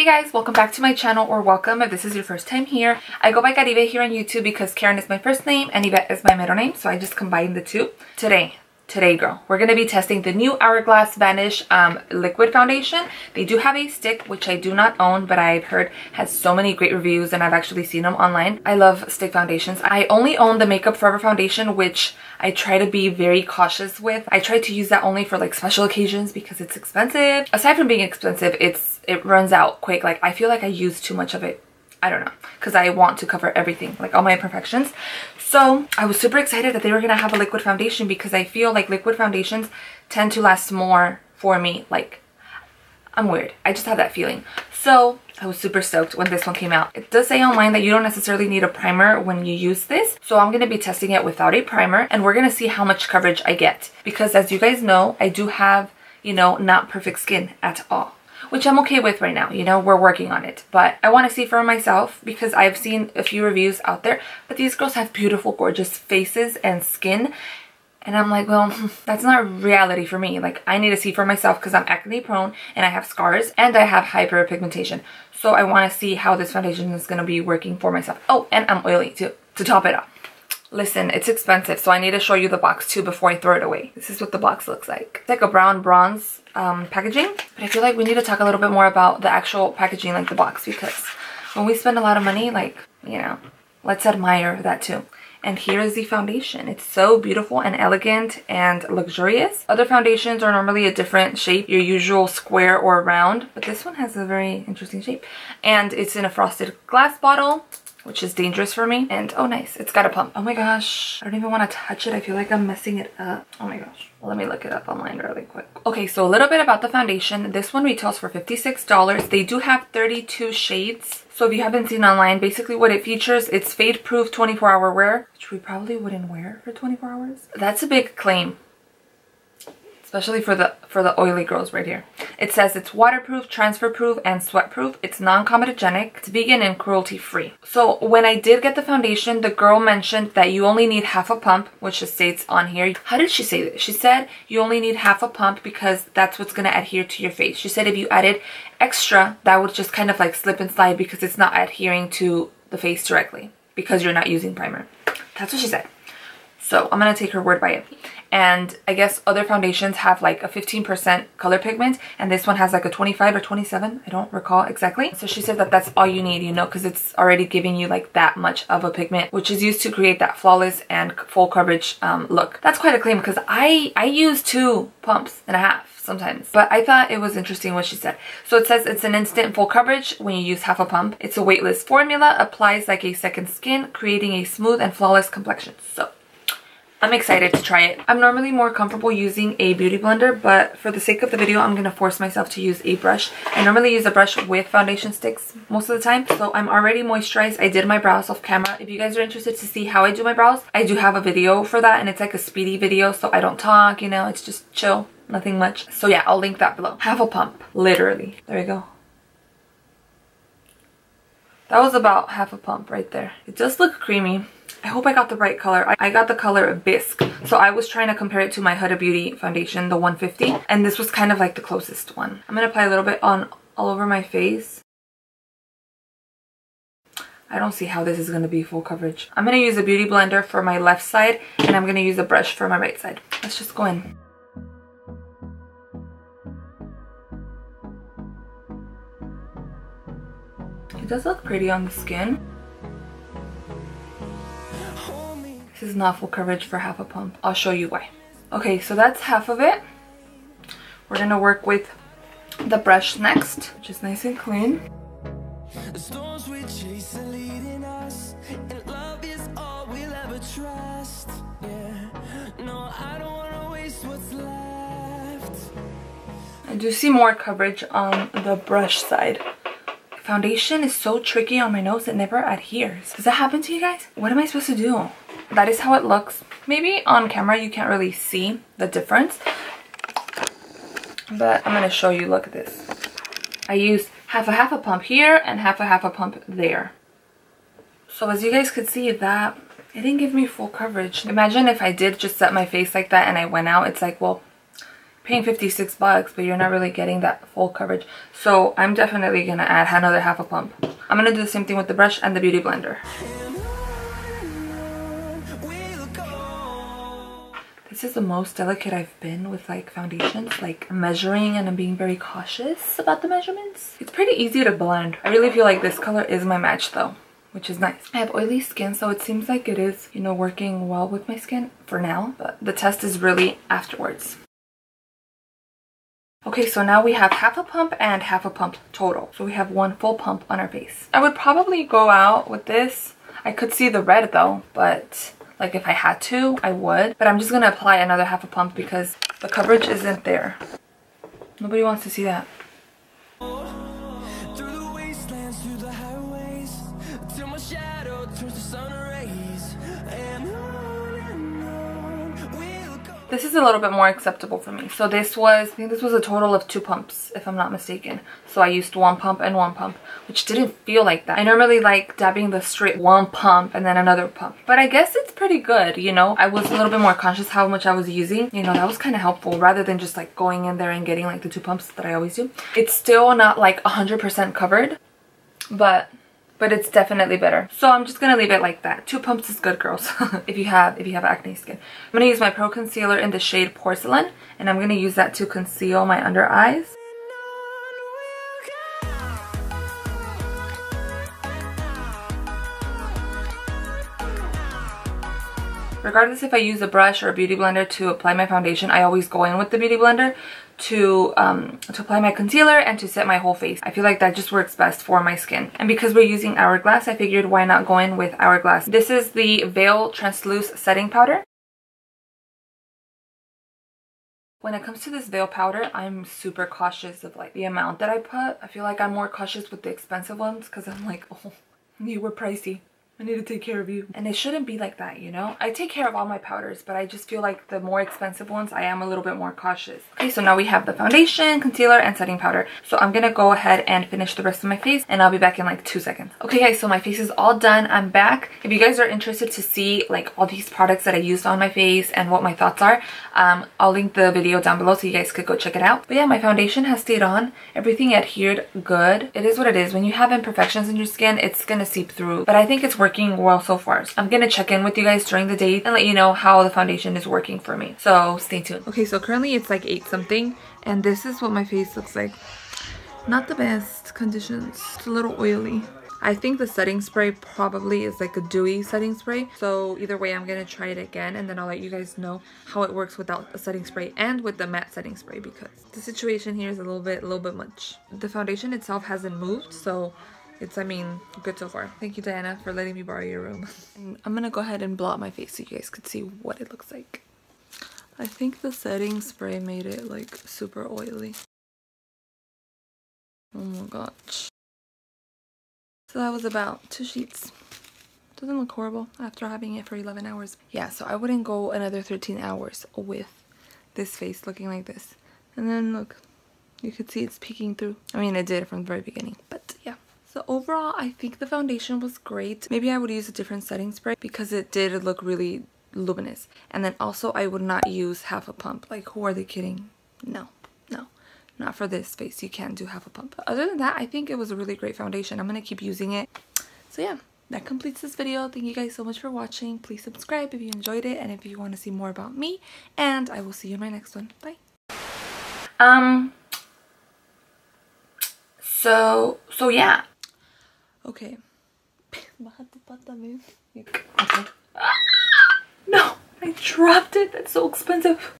Hey guys, welcome back to my channel, or welcome if this is your first time here. I go by Caribe here on YouTube because Karen is my first name and Yvette is my middle name, so I just combined the two. Today girl, we're going to be testing the new Hourglass Vanish liquid foundation. They do have a stick, which I do not own, but I've heard has so many great reviews and I've actually seen them online. I love stick foundations. I only own the Makeup Forever foundation, which I try to be very cautious with. I try to use that only for like special occasions because it's expensive. Aside from being expensive, it runs out quick. Like I feel like I use too much of it. I don't know, because I want to cover everything, like all my imperfections. So I was super excited that they were going to have a liquid foundation because I feel like liquid foundations tend to last more for me. Like, I'm weird. I just have that feeling. So I was super stoked when this one came out. It does say online that you don't necessarily need a primer when you use this. So I'm going to be testing it without a primer and we're going to see how much coverage I get. Because as you guys know, I do have, not perfect skin at all. Which I'm okay with right now, we're working on it. But I want to see for myself because I've seen a few reviews out there, but these girls have beautiful, gorgeous faces and skin. And I'm like, well, that's not reality for me. Like, I need to see for myself because I'm acne prone and I have scars and I have hyperpigmentation. So I want to see how this foundation is going to be working for myself. Oh, and I'm oily too, to top it off. Listen, it's expensive, so I need to show you the box too before I throw it away. This is what the box looks like. It's like a brown bronze packaging, but I feel like we need to talk a little bit more about the actual packaging, like the box, because when we spend a lot of money, like, let's admire that too. And here is the foundation. It's so beautiful and elegant and luxurious. Other foundations are normally a different shape, your usual square or round, but this one has a very interesting shape. And it's in a frosted glass bottle, which is dangerous for me. And oh nice, it's got a pump. Oh my gosh, I don't even want to touch it. I feel like I'm messing it up. Oh my gosh. Well, let me look it up online really quick. Okay, so a little bit about the foundation. This one retails for $56. They do have 32 shades. So if you haven't seen online, basically what it features, it's fade proof 24-hour wear, which we probably wouldn't wear for 24 hours. That's a big claim, especially for the oily girls right here. It says it's waterproof, transfer proof, and sweat proof. It's non-comedogenic, it's vegan and cruelty free. So when I did get the foundation, the girl mentioned that you only need half a pump, which it states on here. How did she say this? She said you only need half a pump because that's what's going to adhere to your face. She said if you added extra, that would just kind of like slip and slide because it's not adhering to the face directly because you're not using primer. That's what she said. So I'm going to take her word by it. And I guess other foundations have like a 15% color pigment and this one has like a 25 or 27. I don't recall exactly. So she said that that's all you need, because it's already giving you like that much of a pigment, which is used to create that flawless and full coverage look. That's quite a claim because I use 2.5 pumps sometimes, but I thought it was interesting what she said. So it says it's an instant full coverage when you use half a pump. It's a weightless formula, applies like a second skin, creating a smooth and flawless complexion. So I'm excited to try it. I'm normally more comfortable using a beauty blender, but for the sake of the video, I'm going to force myself to use a brush. I normally use a brush with foundation sticks most of the time, so I'm already moisturized. I did my brows off camera. If you guys are interested to see how I do my brows, I do have a video for that, and it's like a speedy video, so I don't talk, it's just chill, nothing much. So yeah, I'll link that below. Half a pump, literally. There we go. That was about half a pump right there. It does look creamy. I hope I got the right color. I got the color Bisque. So I was trying to compare it to my Huda Beauty foundation, the 150. And this was kind of like the closest one. I'm going to apply a little bit on all over my face. I don't see how this is going to be full coverage. I'm going to use a beauty blender for my left side. And I'm going to use a brush for my right side. Let's just go in. It does look pretty on the skin. This is not full coverage for half a pump. I'll show you why. Okay, so that's half of it. We're gonna work with the brush next, which is nice and clean. The storms we chase are leading us, and love is all we'll ever trust. Yeah. No, I don't wanna waste what's left. I do see more coverage on the brush side. Foundation is so tricky on my nose, it never adheres. Does that happen to you guys? What am I supposed to do? That is how it looks. Maybe on camera you can't really see the difference, but I'm going to show you. Look at this. I used half a pump here and half a pump there. So as you guys could see, that it didn't give me full coverage. Imagine if I did just set my face like that and I went out. It's like, well, paying 56 bucks, but you're not really getting that full coverage. So I'm definitely gonna add another half a pump. I'm gonna do the same thing with the brush and the beauty blender. This is the most delicate I've been with like foundations, like measuring, and I'm being very cautious about the measurements. It's pretty easy to blend. I really feel like this color is my match though, which is nice. I have oily skin, so it seems like it is, you know, working well with my skin for now, but the test is really afterwards. Okay, so now we have half a pump and half a pump total. So we have one full pump on our face. I would probably go out with this. I could see the red though, but like if I had to, I would. But I'm just gonna apply another half a pump because the coverage isn't there. Nobody wants to see that. This is a little bit more acceptable for me. So this was, I think this was a total of 2 pumps, if I'm not mistaken. So I used 1 pump and 1 pump, which didn't feel like that. I normally like dabbing the straight 1 pump and then another pump. But I guess it's pretty good, you know? I was a little bit more conscious how much I was using. You know, that was kind of helpful rather than just like going in there and getting like the 2 pumps that I always do. It's still not like 100% covered, but it's definitely better. So I'm just gonna leave it like that. 2 pumps is good, girls. if you have acne skin. I'm gonna use my Pro Concealer in the shade Porcelain, and I'm gonna use that to conceal my under eyes. Regardless if I use a brush or a beauty blender to apply my foundation, I always go in with the beauty blender to apply my concealer and to set my whole face. I feel like that just works best for my skin. And because we're using Hourglass, I figured why not go in with Hourglass. This is the Veil Transluce Setting Powder. When it comes to this veil powder, I'm super cautious of like the amount that I put. I feel like I'm more cautious with the expensive ones because I'm like, oh, you were pricey. I need to take care of you. And it shouldn't be like that, you know? I take care of all my powders, but I just feel like the more expensive ones, I am a little bit more cautious. Okay, so now we have the foundation, concealer, and setting powder. So I'm gonna go ahead and finish the rest of my face, and I'll be back in like 2 seconds. Okay guys, so my face is all done. I'm back. If you guys are interested to see like all these products that I used on my face and what my thoughts are, I'll link the video down below so you guys could go check it out. But yeah, my foundation has stayed on. Everything adhered good. It is what it is. When you have imperfections in your skin, it's gonna seep through. But I think it's working well so far. So I'm gonna check in with you guys during the day and let you know how the foundation is working for me. So stay tuned. Okay, so currently it's like 8 something and this is what my face looks like. Not the best conditions. It's a little oily. I think the setting spray probably is like a dewy setting spray. So either way, I'm gonna try it again and then I'll let you guys know how it works without a setting spray and with the matte setting spray because the situation here is a little bit much. The foundation itself hasn't moved, so it's, I mean, good so far. Thank you, Diana, for letting me borrow your room. And I'm gonna go ahead and blow out my face so you guys could see what it looks like. I think the setting spray made it like super oily. Oh my gosh. So that was about 2 sheets. Doesn't look horrible after having it for 11 hours. Yeah, so I wouldn't go another 13 hours with this face looking like this. And then look, you could see it's peeking through. I mean, it did from the very beginning, but yeah. So overall, I think the foundation was great. Maybe I would use a different setting spray because it did look really luminous. And then also I would not use half a pump. Like, who are they kidding? No, no, not for this face. You can't do half a pump. But other than that, I think it was a really great foundation. I'm gonna keep using it. So yeah, that completes this video. Thank you guys so much for watching. Please subscribe if you enjoyed it and if you want to see more about me. And I will see you in my next one. Bye. So yeah. Okay. Okay. No, I dropped it. That's so expensive.